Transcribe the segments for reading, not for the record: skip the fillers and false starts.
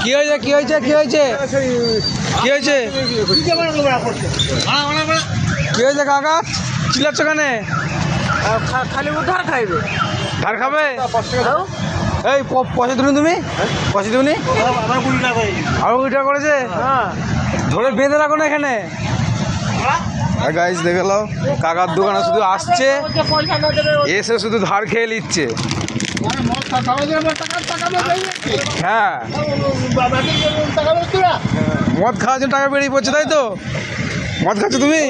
কি হয়েছে কি হয়েছে কি হয়েছে কি হয়েছে কি হয়েছে কাকা চিল্লাচ্ছ কেনে? খালি উদ্ধার খাইবে ধার খাবে? এই পয়সা দিলুন তুমি? পয়সা দিবনি? আরো 20 টাকা করেছে? ধরে বেঁধে রাখো না এখানে। গাইস দেখে নাও, কাকার দোকানে শুধু আসছে, এসে শুধু ধার খেয়ে নিচ্ছে। হ্যাঁ, মদ খাওয়ার জন্য টাকা বেরিয়ে পড়ছে, তাই তো? মদ খাচ্ছ তুমি?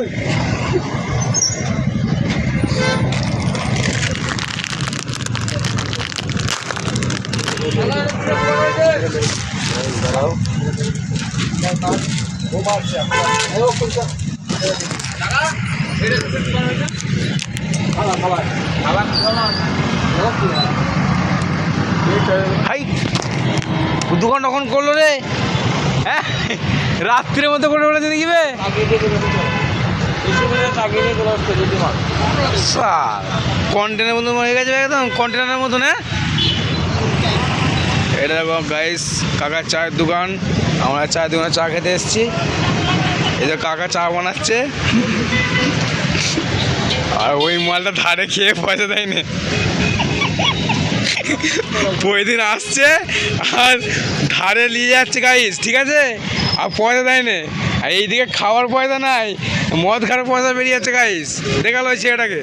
হাই, দোকান তখন করলো রে? হ্যাঁ, রাত্রির মধ্যে করে বলেছে দেখিবে। কন্টেনার মতন হয়ে গেছে একদম, কন্টেনারের মতন। হ্যাঁ, এটা দেখো গাইস, কাকার চায়ের দোকান। আমরা চায়ের দোকানে চা খেতে এসেছি। এই যে কাকা চা বানাচ্ছে, আর ওই মালটা ধারে খেয়ে পয়সা দেয়নি। প্রতিদিন আসছে আর ধারে নিয়ে যাচ্ছে গাইস, ঠিক আছে? আর পয়সা দেয়নি। আর এইদিকে খাওয়ার পয়সা নাই, মদ খাওয়ার পয়সা বেরিয়ে যাচ্ছে গাইস। দেখালো ওই ছেলেটাকে।